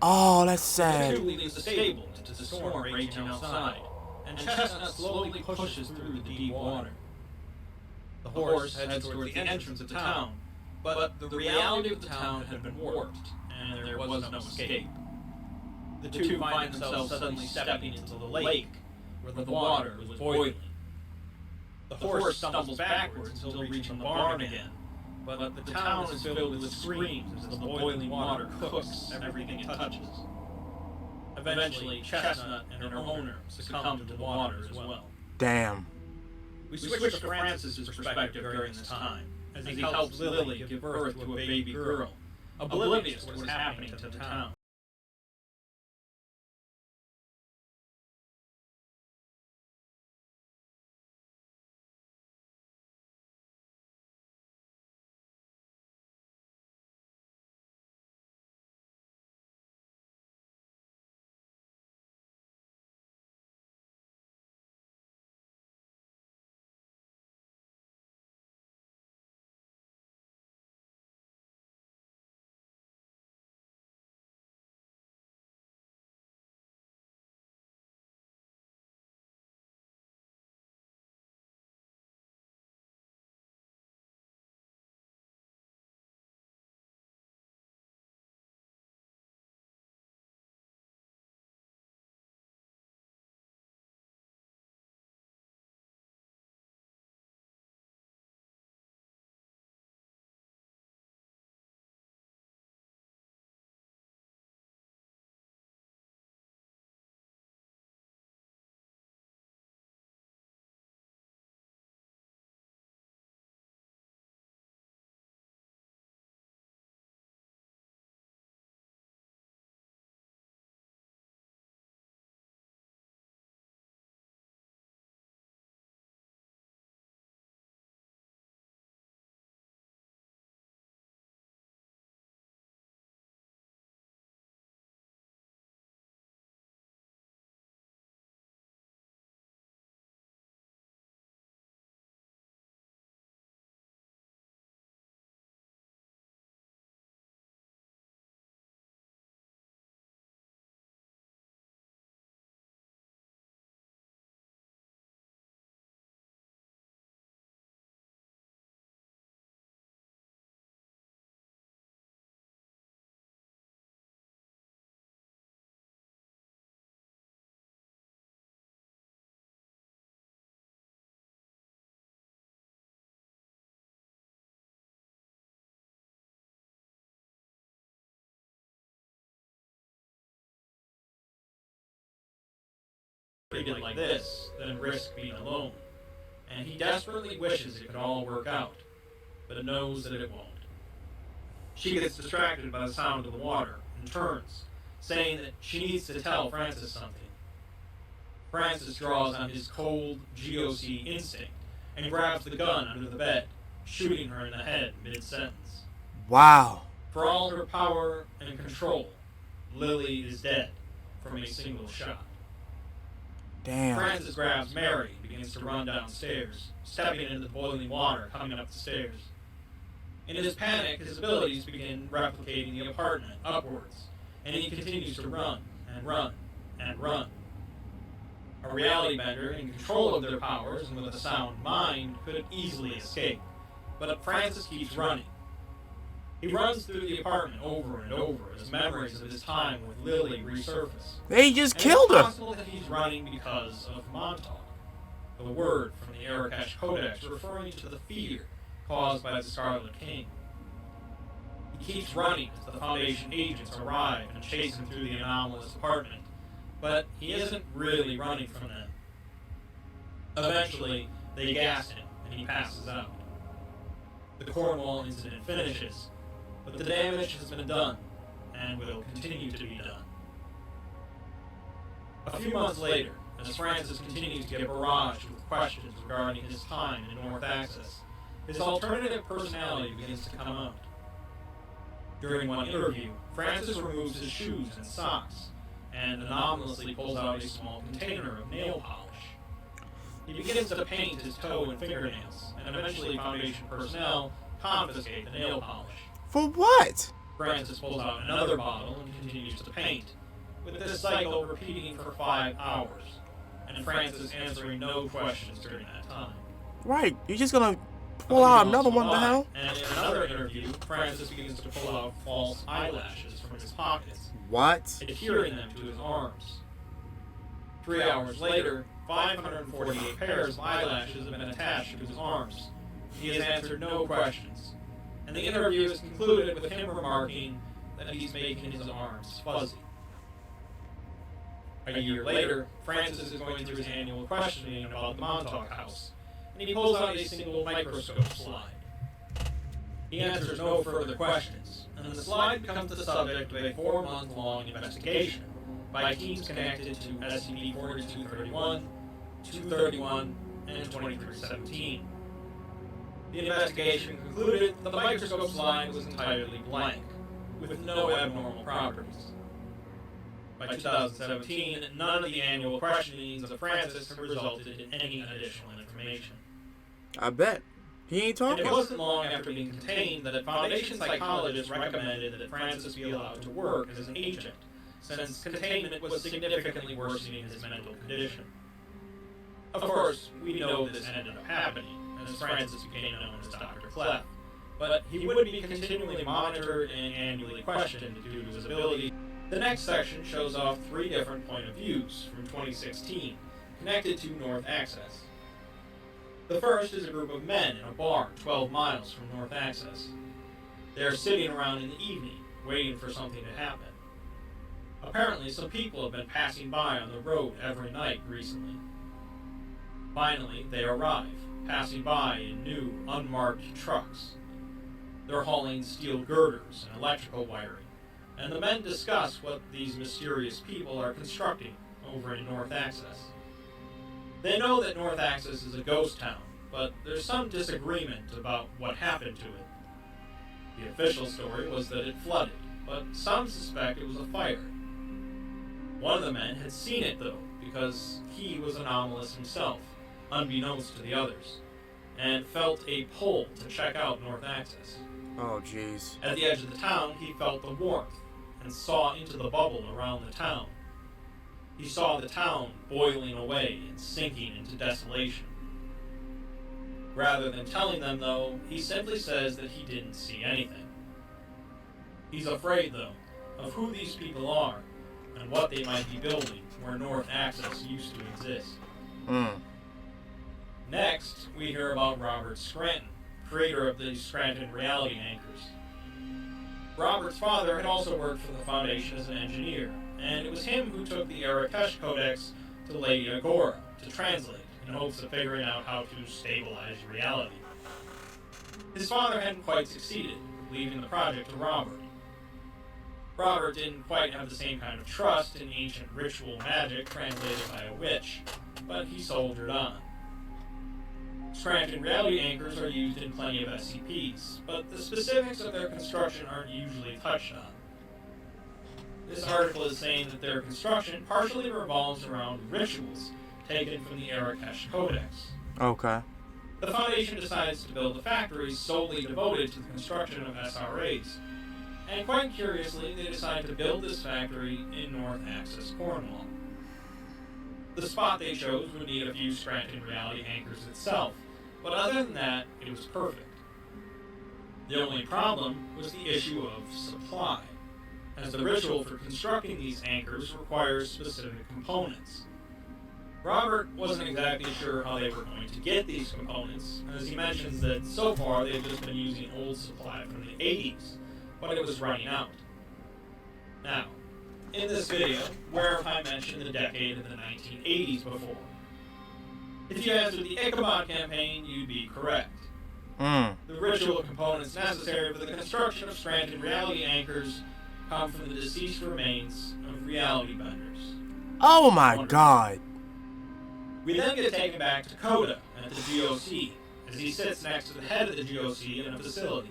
Oh, that's The sad. two leave the stable to the storm raging outside, and Chestnut slowly pushes through the deep water. The horse heads towards the entrance of the town, but the reality of the town had been warped, and there was no escape. The two find themselves suddenly stepping into the lake, where the water was boiling. The horse stumbles backwards until reaching the barn again, but the town is filled with screams as the boiling water cooks everything it touches. Eventually, Chestnut and her owner succumb to the water as well. Damn. We switch to Francis's perspective during this time, as he helps Lily give birth to a baby girl, oblivious to what's happening to the town. treated like this than risk being alone, and he desperately wishes it could all work out, but knows that it won't. She gets distracted by the sound of the water and turns, saying that she needs to tell Francis something. Francis draws on his cold GOC instinct and grabs the gun under the bed, shooting her in the head mid-sentence. Wow. For all her power and control, Lily is dead from a single shot. Damn. Francis grabs Mary and begins to run downstairs, stepping into the boiling water coming up the stairs. In his panic, his abilities begin replicating the apartment upwards, and he continues to run and run and run. A reality bender in control of their powers and with a sound mind could easily escape, but Francis keeps running. He runs through the apartment over and over as memories of his time with Lily resurface. They just killed her. It's possible that he's running because of Montauk, the word from the Arakash Codex referring to the fear caused by the Scarlet King. He keeps running as the Foundation agents arrive and chase him through the anomalous apartment, but he isn't really running from them. Eventually, they gas him and he passes out. The Cornwall incident finishes, but the damage has been done and will continue to be done. A few months later, as Francis continues to get barraged with questions regarding his time in North Axis, his alternative personality begins to come out. During one interview, Francis removes his shoes and socks, and anomalously pulls out a small container of nail polish. He begins to paint his toe and fingernails, and eventually Foundation personnel confiscate the nail polish. For what? Francis pulls out another bottle and continues to paint, with this cycle repeating for 5 hours, and Francis answering no questions during that time. Right, you're just gonna pull out another one, the hell? And in another interview, Francis begins to pull out false eyelashes from his pockets, What? adhering them to his arms. 3 hours later, 548 pairs of eyelashes have been attached to his arms. He has answered no questions, and the interview is concluded with him remarking that he's making his arms fuzzy. A year later, Francis is going through his annual questioning about the Montauk House, and he pulls out a single microscope slide. He answers no further questions, and the slide becomes the subject of a 4-month-long investigation by teams connected to SCP-4231, 231, and 2317. The investigation concluded that the microscope slide was entirely blank, with no abnormal properties. By 2017, none of the annual questionings of Francis have resulted in any additional information. I bet. He ain't And talking. it wasn't long after being contained that a Foundation psychologist recommended that Francis be allowed to work as an agent, since containment was significantly worsening his mental condition. Of course, we know this ended up happening, as Francis became known as Dr. Clef, but he would be continually monitored and annually questioned due to his ability. The next section shows off 3 different point of views from 2016, connected to North Access. The first is a group of men in a bar 12 miles from North Access. They are sitting around in the evening, waiting for something to happen. Apparently, some people have been passing by on the road every night recently. Finally, they arrive, passing by in new, unmarked trucks. They're hauling steel girders and electrical wiring, and the men discuss what these mysterious people are constructing over in North Access. They know that North Access is a ghost town, but there's some disagreement about what happened to it. The official story was that it flooded, but some suspect it was a fire. One of the men had seen it, though, because he was anomalous himself, unbeknownst to the others, and felt a pull to check out North Access. Oh, jeez. At the edge of the town, he felt the warmth and saw into the bubble around the town. He saw the town boiling away and sinking into desolation. Rather than telling them, though, he simply says that he didn't see anything. He's afraid, though, of who these people are and what they might be building where North Access used to exist. Next, we hear about Robert Scranton, creator of the Scranton reality anchors. Robert's father had also worked for the Foundation as an engineer, and it was him who took the Arakash Codex to Lady Agora to translate in hopes of figuring out how to stabilize reality. His father hadn't quite succeeded, leaving the project to Robert. Robert didn't quite have the same kind of trust in ancient ritual magic translated by a witch, but he soldiered on. Scranton reality anchors are used in plenty of SCPs, but the specifics of their construction aren't usually touched on. This article is saying that their construction partially revolves around rituals taken from the Arakesh Codex. Okay. The Foundation decides to build a factory solely devoted to the construction of SRAs, and quite curiously, they decide to build this factory in North Axis, Cornwall. The spot they chose would need a few Scranton reality anchors itself, but other than that, it was perfect. The only problem was the issue of supply, as the ritual for constructing these anchors requires specific components. Robert wasn't exactly sure how they were going to get these components, as he mentions that so far they've just been using old supply from the 80s, but it was running out. Now, in this video, where have I mentioned the decade of the 1980s before? If you answered the Ichabod campaign, you'd be correct. The ritual components necessary for the construction of Scranton reality anchors come from the deceased remains of reality benders. Oh my god. We then get taken back to Coda at the GOC, as he sits next to the head of the GOC in a facility.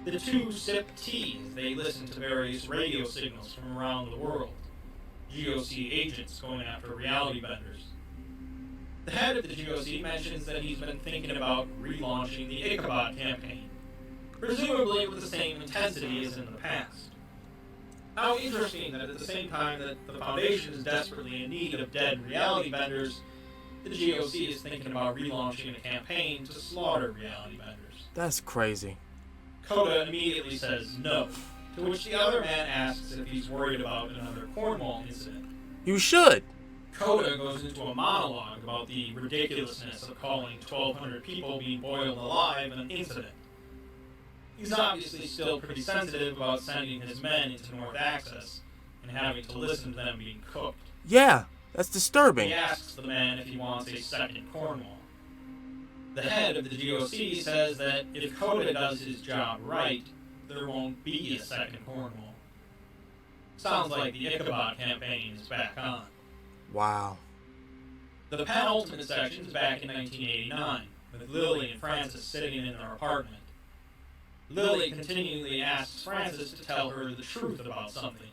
The two sip tea as they listen to various radio signals from around the world. GOC agents going after reality benders. The head of the GOC mentions that he's been thinking about relaunching the Ichabod campaign, presumably with the same intensity as in the past. How interesting that at the same time that the Foundation is desperately in need of dead reality benders, the GOC is thinking about relaunching a campaign to slaughter reality benders. That's crazy. Coda immediately says no, to which the other man asks if he's worried about another Cornwall incident. You should. Coda goes into a monologue about the ridiculousness of calling 1,200 people being boiled alive an incident. He's obviously still pretty sensitive about sending his men into North Axis and having to listen to them being cooked. Yeah, that's disturbing. He asks the man if he wants a second Cornwall. The head of the GOC says that if Coda does his job right, there won't be a second Cornwall. Sounds like the Ichabod campaign is back on. Wow. The penultimate section is back in 1989, with Lily and Francis sitting in their apartment. Lily continually asks Francis to tell her the truth about something,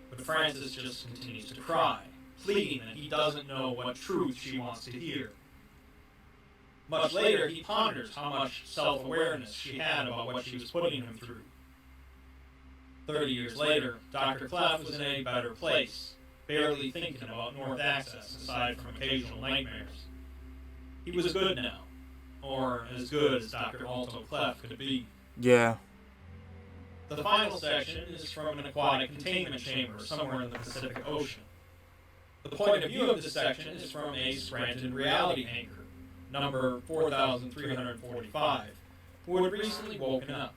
but Francis just continues to cry, pleading that he doesn't know what truth she wants to hear. Much later, he ponders how much self-awareness she had about what she was putting him through. 30 years later, Dr. Clef was in a better place, barely thinking about North Axis aside from occasional nightmares. He was good now, or as good as Dr. Alto Clef could be. Yeah. The final section is from an aquatic containment chamber somewhere in the Pacific Ocean. The point of view of this section is from a Scranton reality anchor, number 4345, who had recently woken up.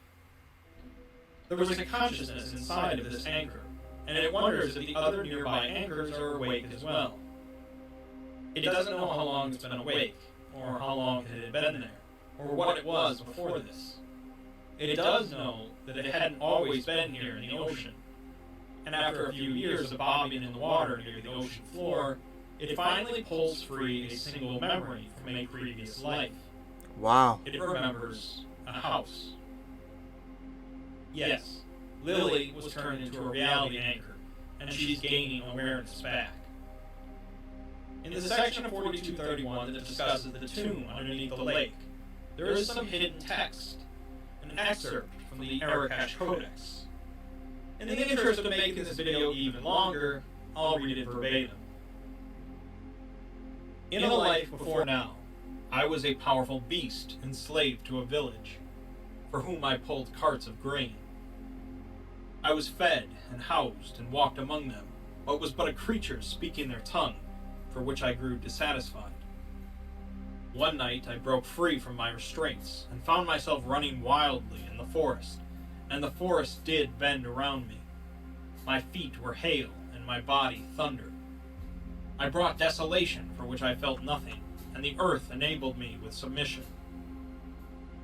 There was a consciousness inside of this anchor, and it wonders if the other nearby anchors are awake as well. It doesn't know how long it's been awake, or how long it had been there, or what it was before this. It does know that it hadn't always been here in the ocean, and after a few years of bobbing in the water near the ocean floor, it finally pulls free a single memory from a previous life. Wow. It remembers a house. Yes, Lily was turned into a reality anchor, and she's gaining awareness back. In the section of 4231 that discusses the tomb underneath the lake, there is some hidden text, an excerpt from the Arakesh Codex. In the interest of making this video even longer, I'll read it verbatim. In a life before now, I was a powerful beast enslaved to a village, for whom I pulled carts of grain. I was fed and housed and walked among them, but was but a creature speaking their tongue, for which I grew dissatisfied. One night I broke free from my restraints and found myself running wildly in the forest, and the forest did bend around me. My feet were hail and my body thunder. I brought desolation for which I felt nothing, and the earth enabled me with submission.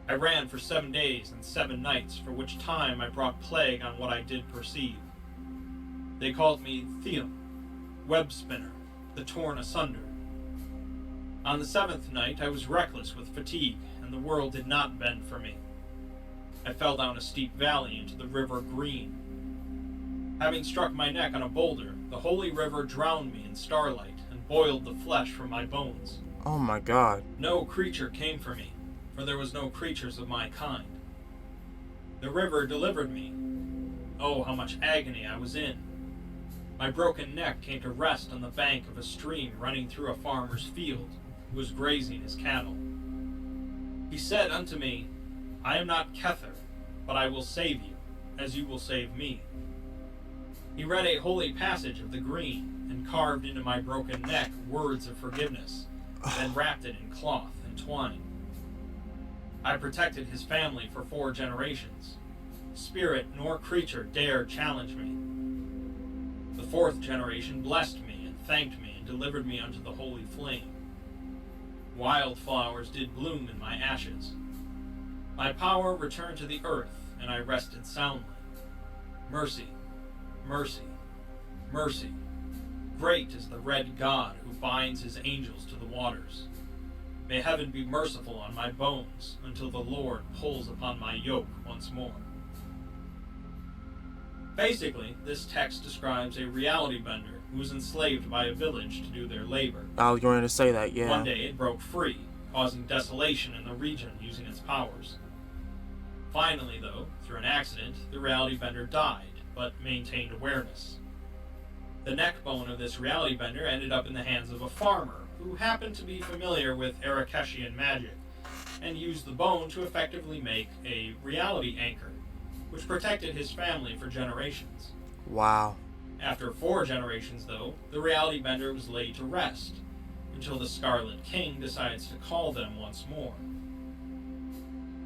I ran for 7 days and 7 nights, for which time I brought plague on what I did perceive. They called me Theum, web spinner, the torn asunder. On the 7th night I was reckless with fatigue, and the world did not bend for me. I fell down a steep valley into the river Green. Having struck my neck on a boulder, the holy river drowned me in starlight and boiled the flesh from my bones. Oh my God. No creature came for me, for there was no creatures of my kind. The river delivered me. Oh, how much agony I was in. My broken neck came to rest on the bank of a stream running through a farmer's field, who was grazing his cattle. He said unto me, I am not Kether, but I will save you, as you will save me. He read a holy passage of the green, and carved into my broken neck words of forgiveness, then wrapped it in cloth and twine. I protected his family for 4 generations. Spirit nor creature dared challenge me. The 4th generation blessed me and thanked me and delivered me unto the holy flame. Wildflowers did bloom in my ashes. My power returned to the earth, and I rested soundly. Mercy, mercy, mercy. Great is the red God who binds his angels to the waters. May heaven be merciful on my bones until the Lord pulls upon my yoke once more. Basically, this text describes a reality bender who was enslaved by a village to do their labor. I was going to say that, yeah. One day it broke free, causing desolation in the region using its powers. Finally, though, through an accident, the reality bender died, but maintained awareness. The neck bone of this reality bender ended up in the hands of a farmer who happened to be familiar with Arakeshian magic, and used the bone to effectively make a reality anchor, which protected his family for generations. Wow. After 4 generations, though, the reality bender was laid to rest, until the Scarlet King decides to call them once more.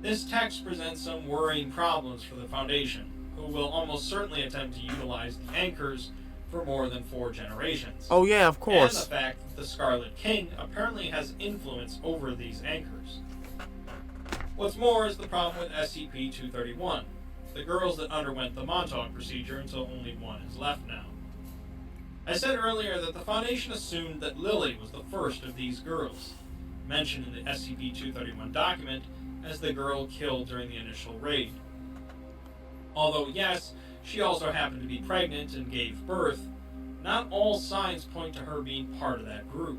This text presents some worrying problems for the Foundation, who will almost certainly attempt to utilize the anchors for more than 4 generations. Oh yeah, of course. And the fact that the Scarlet King apparently has influence over these anchors. What's more is the problem with SCP-231, the girls that underwent the Montauk procedure until only one is left now. I said earlier that the Foundation assumed that Lily was the first of these girls, mentioned in the SCP-231 document as the girl killed during the initial raid. Although yes, she also happened to be pregnant and gave birth, not all signs point to her being part of that group.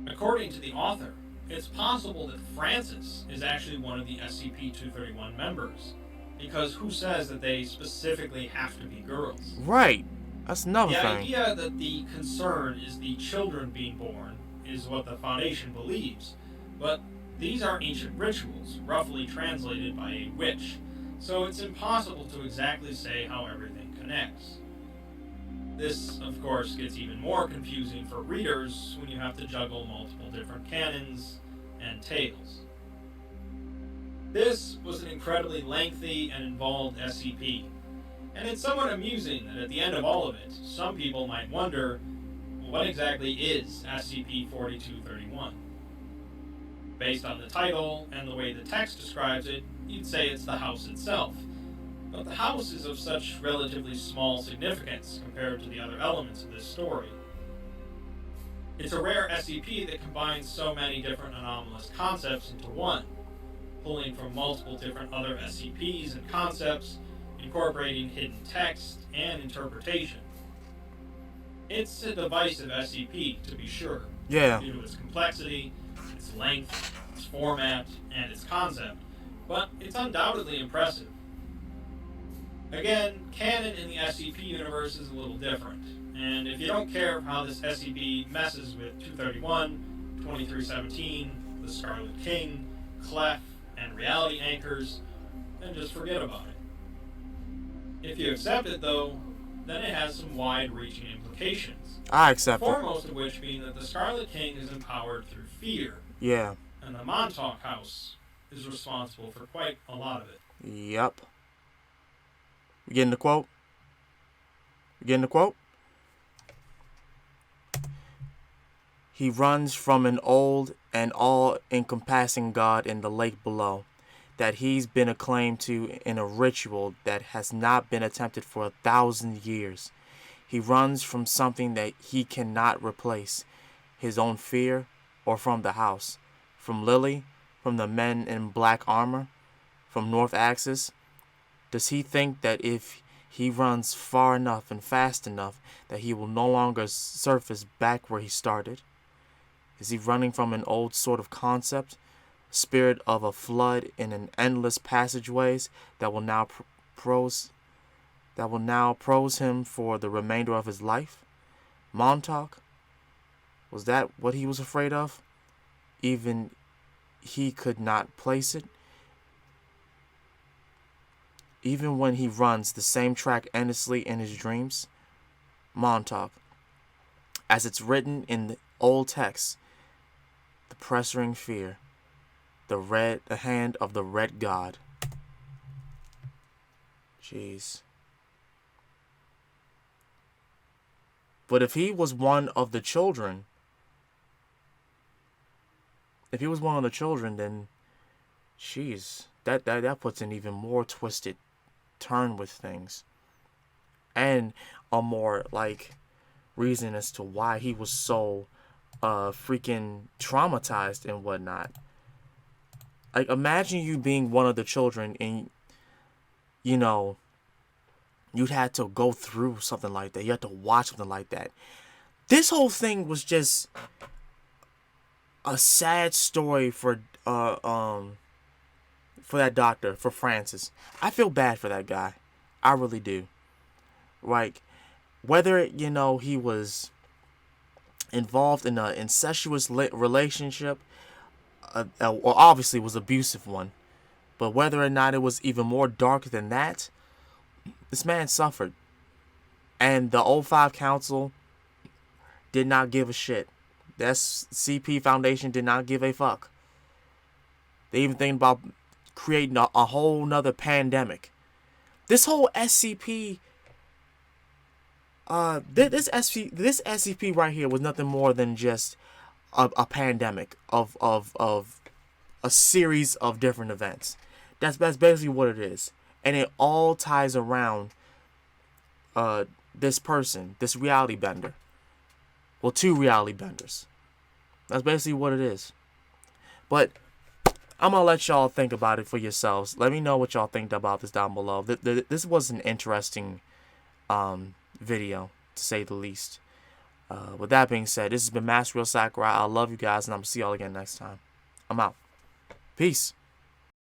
According to the author, it's possible that Frances is actually one of the SCP-231 members, because who says that they specifically have to be girls? Right. That's another The thing. idea that the concern is the children being born is what the Foundation believes, but these are ancient rituals, roughly translated by a witch, so it's impossible to exactly say how everything connects. This, of course, gets even more confusing for readers when you have to juggle multiple different canons and tales. This was an incredibly lengthy and involved SCP, and it's somewhat amusing that at the end of all of it, some people might wonder, what exactly is SCP-4231? Based on the title and the way the text describes it, you'd say it's the house itself. But the house is of such relatively small significance compared to the other elements of this story. It's a rare SCP that combines so many different anomalous concepts into one, pulling from multiple different other SCPs and concepts, incorporating hidden text and interpretation. It's a divisive SCP, to be sure, Yeah. due to its complexity, its length, its format, and its concept, but it's undoubtedly impressive. Again, canon in the SCP universe is a little different, and if you don't care for how this SCP messes with 231, 2317, the Scarlet King, Clef, and reality anchors, then just forget about it. If you accept it, though, then it has some wide-reaching implications. I accept it. Foremost of which being that the Scarlet King is empowered through fear, Yeah. and the Montauk House is responsible for quite a lot of it. Yep. We getting the quote? We getting the quote? He runs from an old and all-encompassing God in the lake below, that he's been acclaimed to in a ritual that has not been attempted for 1,000 years. He runs from something that he cannot replace, his own fear, or from the house, from Lily, from the men in black armor, from North Axis. Does he think that if he runs far enough and fast enough that he will no longer surface back where he started? Is he running from an old sort of concept, spirit of a flood in an endless passageways that will now prose him for the remainder of his life? Montauk? Was that what he was afraid of? Even he could not place it. Even when he runs the same track endlessly in his dreams? Montauk, as it's written in the old text, the pressuring fear, the hand of the red god. Jeez. But if he was one of the children, then jeez, that puts an even more twisted turn with things. And a more reason as to why he was so freaking traumatized and whatnot. Imagine you being one of the children and you'd had to go through something like that. You had to watch something like that. This whole thing was just a sad story for that doctor, for Francis. I feel bad for that guy. I really do. Whether he was involved in an incestuous relationship, or obviously was abusive one, but whether or not it was even more dark than that, this man suffered, and the O5 Council did not give a shit. The SCP Foundation did not give a fuck. They even thinking about creating a whole nother pandemic. This whole SCP, this SCP right here was nothing more than just a pandemic of a series of different events. That's basically what it is, and it all ties around this person, this reality bender. Well, two reality benders. That's basically what it is. But I'm going to let y'all think about it for yourselves. Let me know what y'all think about this down below. This was an interesting video, to say the least. With that being said, this has been Master Real Sakurai. I love you guys, and I'm going to see y'all again next time. I'm out. Peace.